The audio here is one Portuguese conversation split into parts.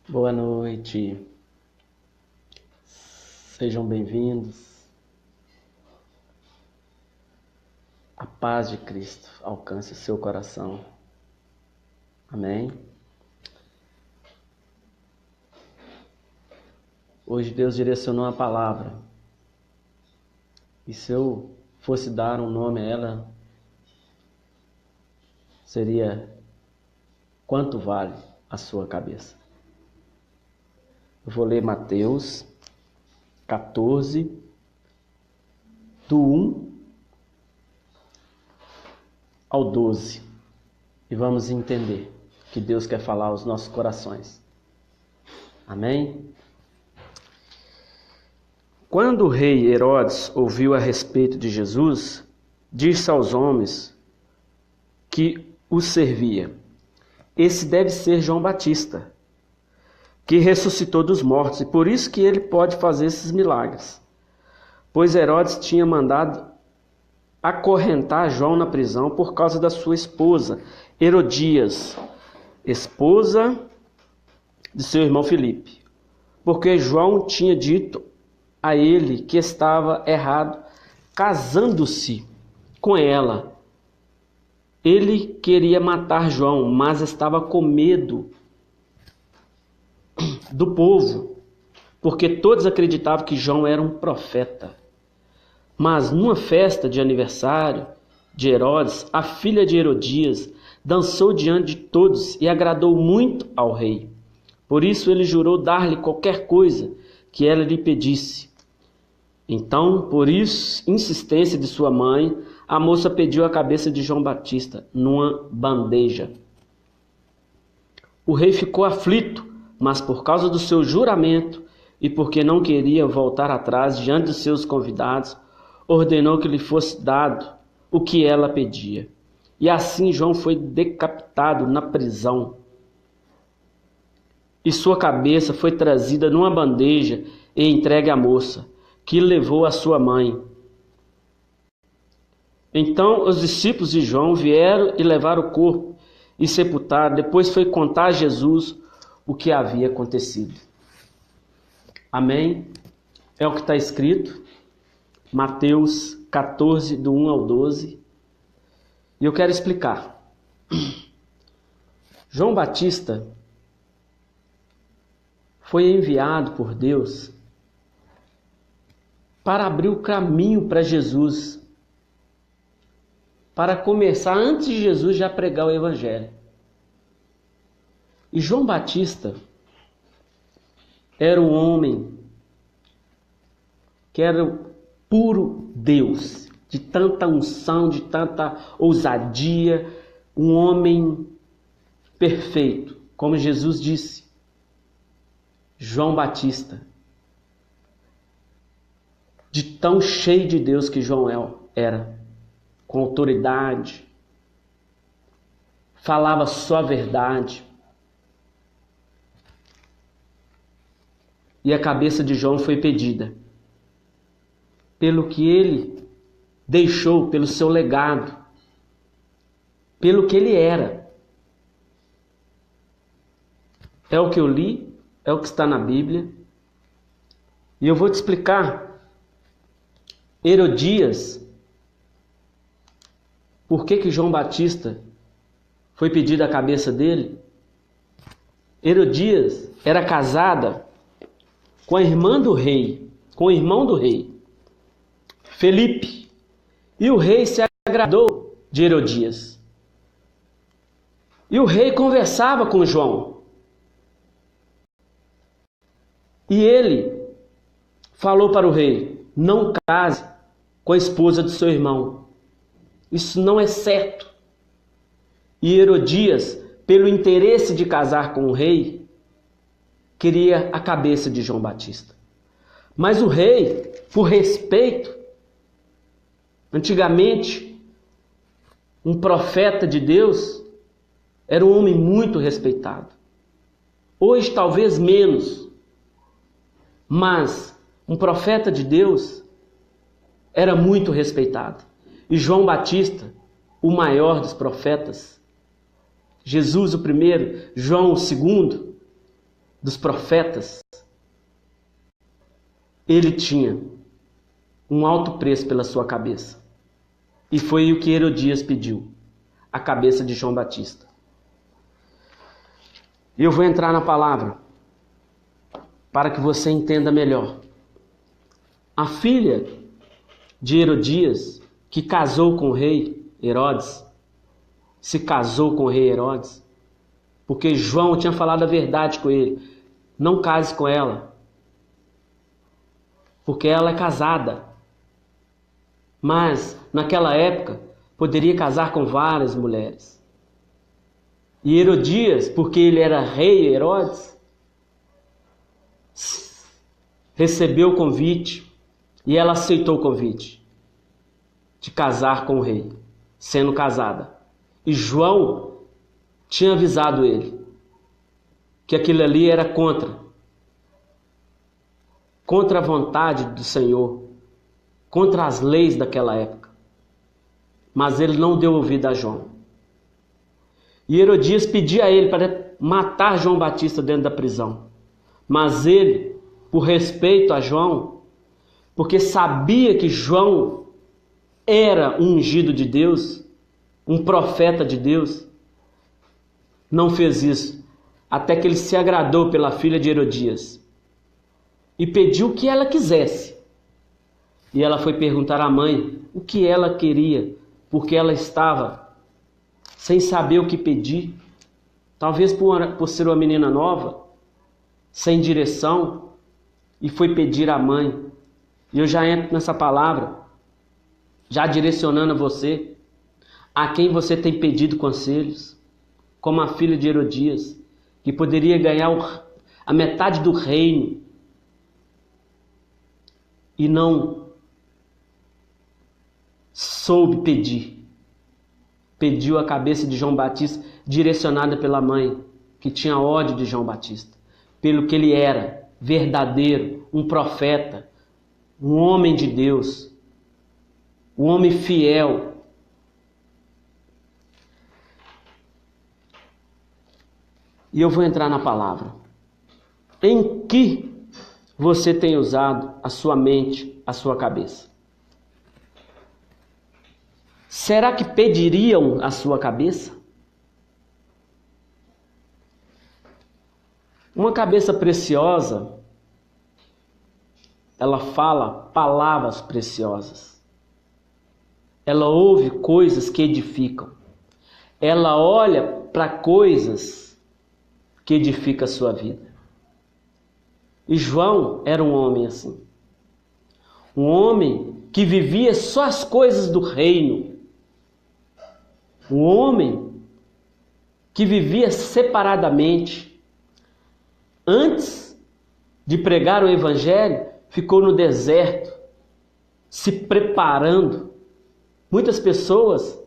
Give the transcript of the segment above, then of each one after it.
Boa noite, sejam bem-vindos. A paz de Cristo alcance o seu coração. Amém? Hoje Deus direcionou a palavra. E se eu fosse dar um nome a ela, seria: quanto vale a sua cabeça? Eu vou ler Mateus 14, do 1 ao 12. E vamos entender que Deus quer falar aos nossos corações. Amém? Quando o rei Herodes ouviu a respeito de Jesus, disse aos homens que o servia: esse deve ser João Batista, que ressuscitou dos mortos, e por isso que ele pode fazer esses milagres. Pois Herodes tinha mandado acorrentar João na prisão por causa da sua esposa, Herodias, esposa de seu irmão Filipe, porque João tinha dito a ele que estava errado casando-se com ela. Ele queria matar João, mas estava com medo do povo, porque todos acreditavam que João era um profeta. Mas numa festa de aniversário de Herodes, a filha de Herodias dançou diante de todos e agradou muito ao rei. Por isso ele jurou dar-lhe qualquer coisa que ela lhe pedisse. Então, por insistência de sua mãe, a moça pediu a cabeça de João Batista numa bandeja. O rei ficou aflito, mas por causa do seu juramento e porque não queria voltar atrás diante dos seus convidados, ordenou que lhe fosse dado o que ela pedia. E assim João foi decapitado na prisão. E sua cabeça foi trazida numa bandeja e entregue à moça, que levou à sua mãe. Então os discípulos de João vieram e levaram o corpo e sepultaram. Depois foi contar a Jesus o que havia acontecido. Amém? É o que está escrito, Mateus 14, do 1 ao 12. E eu quero explicar. João Batista foi enviado por Deus para abrir o caminho para Jesus, para começar antes de Jesus já pregar o Evangelho. E João Batista era um homem que era puro Deus, de tanta unção, de tanta ousadia, um homem perfeito, como Jesus disse. João Batista, de tão cheio de Deus que João era, com autoridade, falava só a verdade. E a cabeça de João foi pedida, pelo que ele deixou, pelo seu legado, pelo que ele era. É o que eu li, é o que está na Bíblia. E eu vou te explicar. Herodias, por que João Batista foi pedida a cabeça dele? Herodias era casada com a irmã do rei, com o irmão do rei, Felipe. E o rei se agradou de Herodias. E o rei conversava com João. E ele falou para o rei: não case com a esposa do seu irmão. Isso não é certo. E Herodias, pelo interesse de casar com o rei, queria a cabeça de João Batista. Mas o rei, por respeito, antigamente, um profeta de Deus era um homem muito respeitado. Hoje talvez menos, mas um profeta de Deus era muito respeitado. E João Batista, o maior dos profetas, Jesus o primeiro, João o segundo, dos profetas, ele tinha um alto preço pela sua cabeça. E foi o que Herodias pediu, a cabeça de João Batista. E eu vou entrar na palavra para que você entenda melhor. A filha de Herodias, que casou com o rei Herodes, se casou com o rei Herodes, porque João tinha falado a verdade com ele. Não case com ela, porque ela é casada. Mas, naquela época, poderia casar com várias mulheres. E Herodias, porque ele era rei Herodes, recebeu o convite e ela aceitou o convite de casar com o rei, sendo casada. E João tinha avisado ele que aquilo ali era contra a vontade do Senhor, contra as leis daquela época. Mas ele não deu ouvido a João. E Herodias pedia a ele para matar João Batista dentro da prisão. Mas ele, por respeito a João, porque sabia que João era um ungido de Deus, um profeta de Deus, não fez isso, até que ele se agradou pela filha de Herodias e pediu o que ela quisesse. E ela foi perguntar à mãe o que ela queria, porque ela estava sem saber o que pedir, talvez por ser uma menina nova, sem direção, e foi pedir à mãe. E eu já entro nessa palavra, já direcionando a você, a quem você tem pedido conselhos, como a filha de Herodias, que poderia ganhar a metade do reino, e não soube pedir. Pediu a cabeça de João Batista, direcionada pela mãe, que tinha ódio de João Batista, pelo que ele era, verdadeiro, um profeta, um homem de Deus, um homem fiel. E eu vou entrar na palavra. Em que você tem usado a sua mente, a sua cabeça? Será que pediriam a sua cabeça? Uma cabeça preciosa, ela fala palavras preciosas. Ela ouve coisas que edificam. Ela olha para coisas que edificam a sua vida. E João era um homem assim. Um homem que vivia só as coisas do reino. Um homem que vivia separadamente. Antes de pregar o evangelho, ficou no deserto, se preparando. Muitas pessoas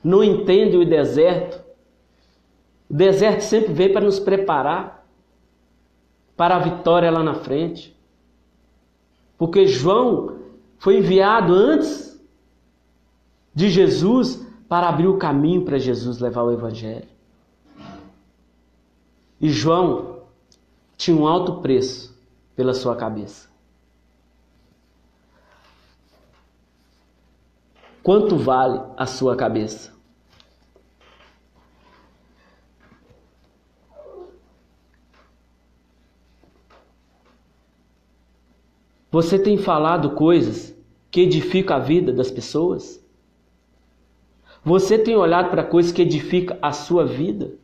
não entendem o deserto. O deserto sempre vem para nos preparar para a vitória lá na frente. Porque João foi enviado antes de Jesus para abrir o caminho para Jesus levar o evangelho. E João tinha um alto preço pela sua cabeça. Quanto vale a sua cabeça? Você tem falado coisas que edificam a vida das pessoas? Você tem olhado para coisas que edificam a sua vida?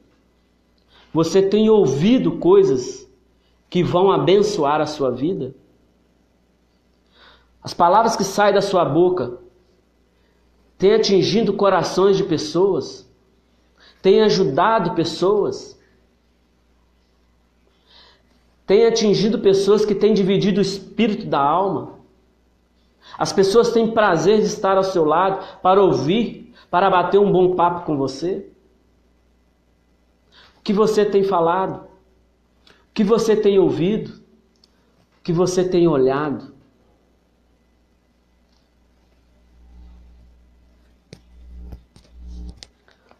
Você tem ouvido coisas que vão abençoar a sua vida? As palavras que saem da sua boca têm atingido corações de pessoas? Têm ajudado pessoas? Têm atingido pessoas que têm dividido o espírito da alma? As pessoas têm prazer de estar ao seu lado para ouvir, para bater um bom papo com você? O que você tem falado? O que você tem ouvido? O que você tem olhado?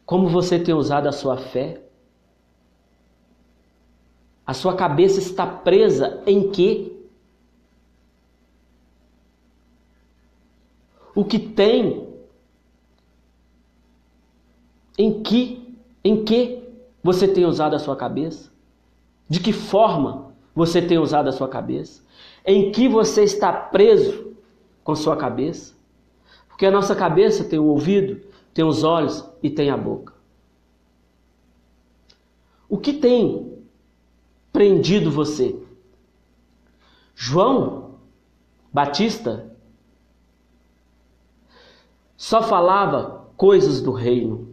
Como você tem usado a sua fé? A sua cabeça está presa em quê? O que tem? Em que você tem usado a sua cabeça? De que forma você tem usado a sua cabeça? Em que você está preso com sua cabeça? Porque a nossa cabeça tem o ouvido, tem os olhos e tem a boca. O que tem prendido você? João Batista só falava coisas do reino,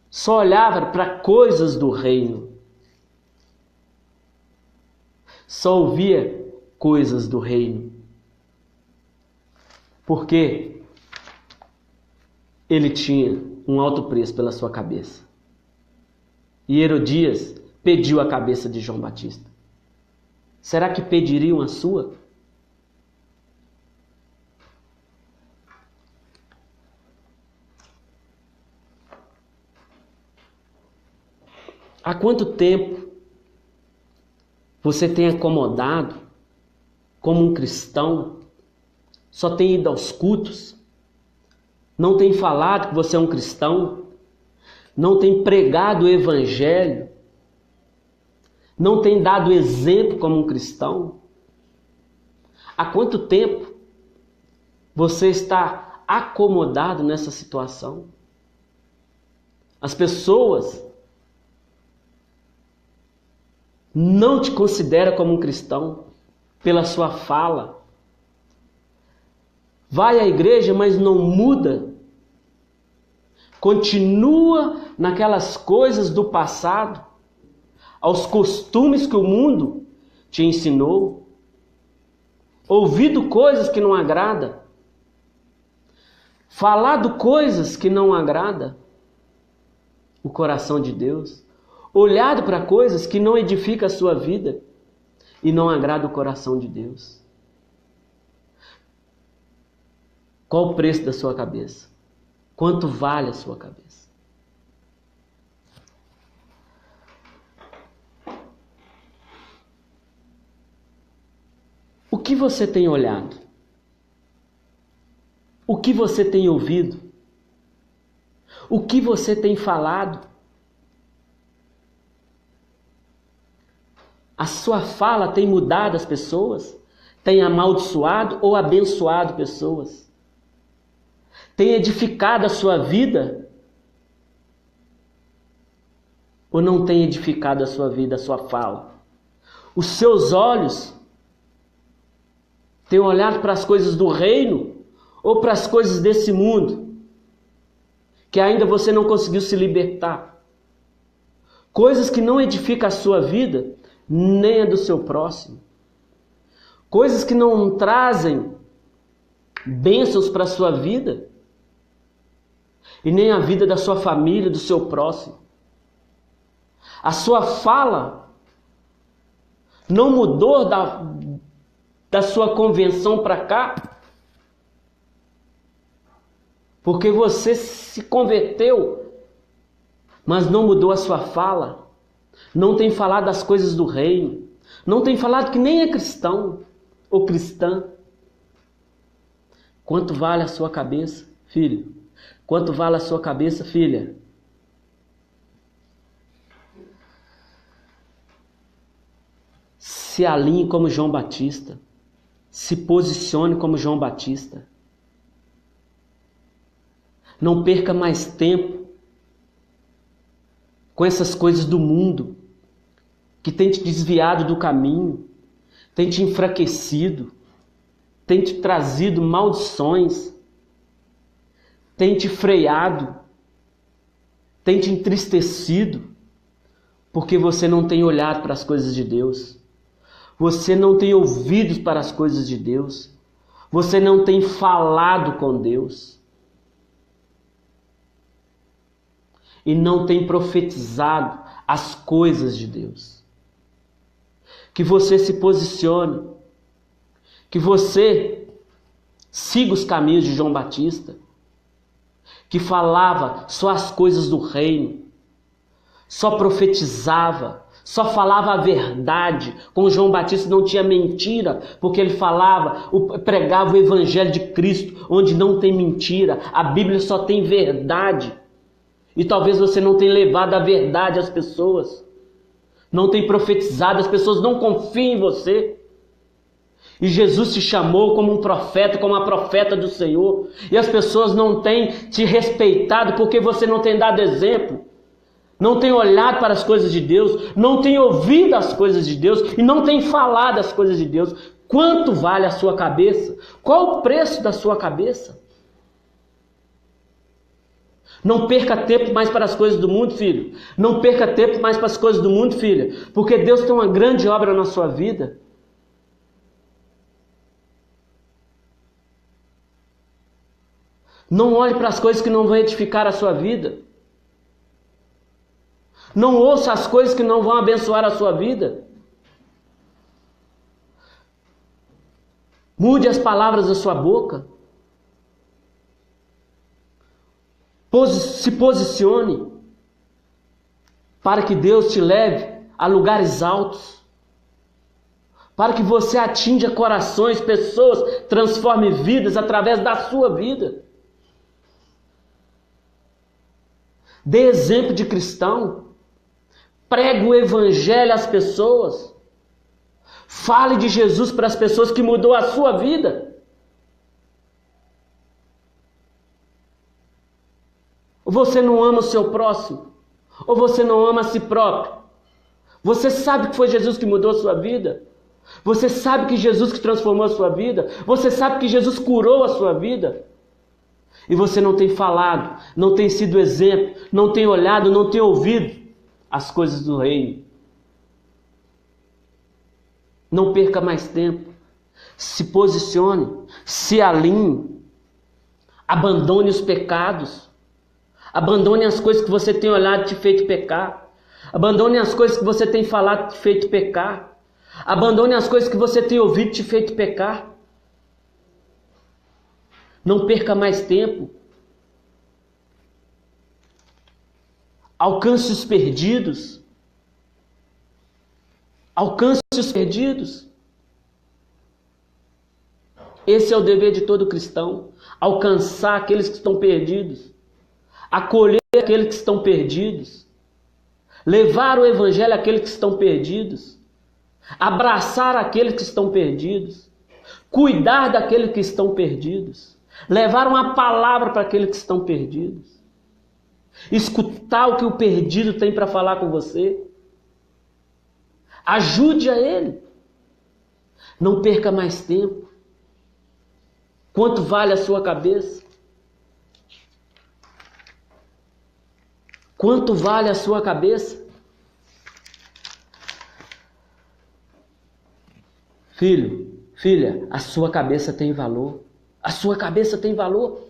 só olhava para coisas do reino, só ouvia coisas do reino. Porque ele tinha um alto preço pela sua cabeça. E Herodias pediu a cabeça de João Batista. Será que pediriam a sua? Há quanto tempo você tem acomodado como um cristão, só tem ido aos cultos, não tem falado que você é um cristão, não tem pregado o evangelho, não tem dado exemplo como um cristão? Há quanto tempo você está acomodado nessa situação? As pessoas não te consideram como um cristão pela sua fala. Vai à igreja, mas não muda. Continua naquelas coisas do passado, aos costumes que o mundo te ensinou, ouvido coisas que não agrada, falado coisas que não agrada o coração de Deus, olhado para coisas que não edificam a sua vida e não agrada o coração de Deus. Qual o preço da sua cabeça? Quanto vale a sua cabeça? O que você tem olhado? O que você tem ouvido? O que você tem falado? A sua fala tem mudado as pessoas? Tem amaldiçoado ou abençoado pessoas? Tem edificado a sua vida? Ou não tem edificado a sua vida, a sua fala? Os seus olhos têm olhado para as coisas do reino ou para as coisas desse mundo, que ainda você não conseguiu se libertar? Coisas que não edificam a sua vida, nem a do seu próximo. Coisas que não trazem bênçãos para a sua vida e nem a vida da sua família, do seu próximo. A sua fala não mudou da sua convenção para cá, porque você se converteu, mas não mudou a sua fala, não tem falado das coisas do reino, não tem falado que nem é cristão ou cristã. Quanto vale a sua cabeça, filho? Quanto vale a sua cabeça, filha? Se alinhe como João Batista. Se posicione como João Batista. Não perca mais tempo com essas coisas do mundo que tem te desviado do caminho, tem te enfraquecido, tem te trazido maldições, tem te freado, tem te entristecido, porque você não tem olhado para as coisas de Deus, você não tem ouvidos para as coisas de Deus, você não tem falado com Deus e não tem profetizado as coisas de Deus. Que você se posicione, que você siga os caminhos de João Batista, que falava só as coisas do reino, só profetizava, só falava a verdade. Com João Batista não tinha mentira, porque ele pregava o evangelho de Cristo, onde não tem mentira. A Bíblia só tem verdade. E talvez você não tenha levado a verdade às pessoas, não tenha profetizado, as pessoas não confiam em você. E Jesus te chamou como um profeta, como a profeta do Senhor, e as pessoas não têm te respeitado porque você não tem dado exemplo, não tem olhado para as coisas de Deus, não tem ouvido as coisas de Deus e não tem falado as coisas de Deus. Quanto vale a sua cabeça? Qual o preço da sua cabeça? Não perca tempo mais para as coisas do mundo, filho. Não perca tempo mais para as coisas do mundo, filha. Porque Deus tem uma grande obra na sua vida. Não olhe para as coisas que não vão edificar a sua vida. Não ouça as coisas que não vão abençoar a sua vida. Mude as palavras da sua boca. Se posicione para que Deus te leve a lugares altos, para que você atinja corações, pessoas, transforme vidas através da sua vida. Dê exemplo de cristão, pregue o evangelho às pessoas, fale de Jesus para as pessoas que mudou a sua vida. Ou você não ama o seu próximo? Ou você não ama a si próprio? Você sabe que foi Jesus que mudou a sua vida? Você sabe que Jesus que transformou a sua vida? Você sabe que Jesus curou a sua vida? E você não tem falado, não tem sido exemplo, não tem olhado, não tem ouvido as coisas do reino. Não perca mais tempo. Se posicione, se alinhe, abandone os pecados. Abandone as coisas que você tem olhado e te feito pecar. Abandone as coisas que você tem falado e te feito pecar. Abandone as coisas que você tem ouvido e te feito pecar. Não perca mais tempo. Alcance os perdidos. Alcance os perdidos. Esse é o dever de todo cristão. Alcançar aqueles que estão perdidos. Acolher aqueles que estão perdidos, levar o evangelho àqueles que estão perdidos, abraçar aqueles que estão perdidos, cuidar daqueles que estão perdidos, levar uma palavra para aqueles que estão perdidos, escutar o que o perdido tem para falar com você, ajude a ele, não perca mais tempo. Quanto vale a sua cabeça? Quanto vale a sua cabeça? Filho, filha, a sua cabeça tem valor. A sua cabeça tem valor.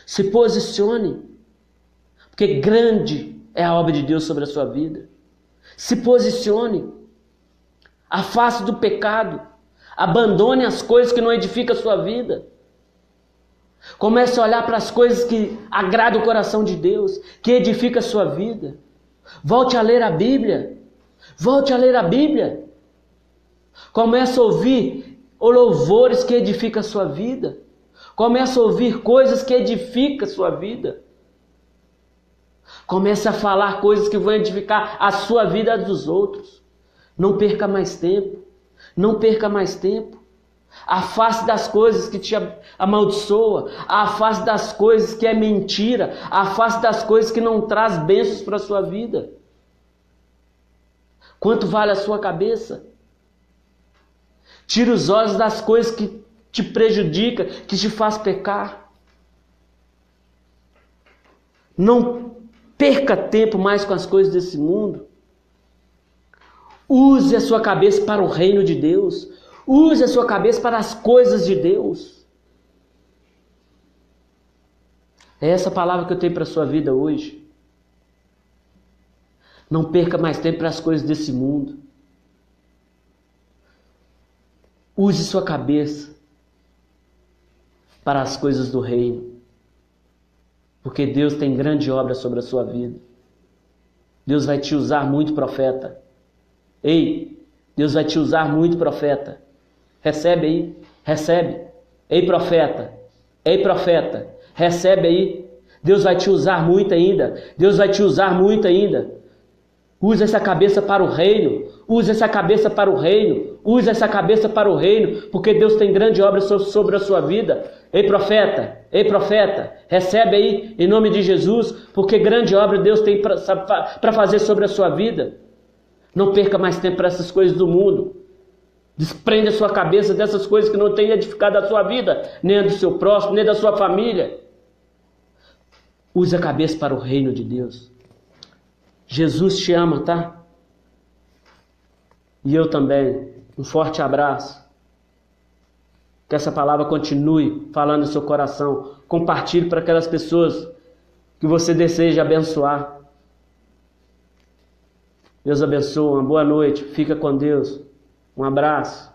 Se posicione, porque grande é a obra de Deus sobre a sua vida. Se posicione. Afaste do pecado. Abandone as coisas que não edificam a sua vida. Comece a olhar para as coisas que agradam o coração de Deus, que edificam a sua vida. Volte a ler a Bíblia. Volte a ler a Bíblia. Comece a ouvir louvores que edificam a sua vida. Comece a ouvir coisas que edificam a sua vida. Comece a falar coisas que vão edificar a sua vida e a dos outros. Não perca mais tempo. Não perca mais tempo. Afaste das coisas que te amaldiçoa, afaste das coisas que é mentira, afaste das coisas que não traz bênçãos para a sua vida. Quanto vale a sua cabeça? Tire os olhos das coisas que te prejudicam, que te faz pecar. Não perca tempo mais com as coisas desse mundo. Use a sua cabeça para o reino de Deus. Use a sua cabeça para as coisas de Deus. É essa palavra que eu tenho para a sua vida hoje. Não perca mais tempo para as coisas desse mundo. Use sua cabeça para as coisas do reino. Porque Deus tem grande obra sobre a sua vida. Deus vai te usar muito, profeta. Ei, Deus vai te usar muito, profeta. Recebe aí, recebe. Ei, profeta, recebe aí. Deus vai te usar muito ainda. Deus vai te usar muito ainda. Use essa cabeça para o reino. Use essa cabeça para o reino. Use essa cabeça para o reino. Porque Deus tem grande obra sobre a sua vida. Ei, profeta, recebe aí em nome de Jesus. Porque grande obra Deus tem para fazer sobre a sua vida. Não perca mais tempo para essas coisas do mundo. Desprenda a sua cabeça dessas coisas que não têm edificado a sua vida, nem a do seu próximo, nem da sua família. Use a cabeça para o reino de Deus. Jesus te ama, tá? E eu também. Um forte abraço. Que essa palavra continue falando no seu coração. Compartilhe para aquelas pessoas que você deseja abençoar. Deus abençoe. Uma boa noite. Fica com Deus. Um abraço.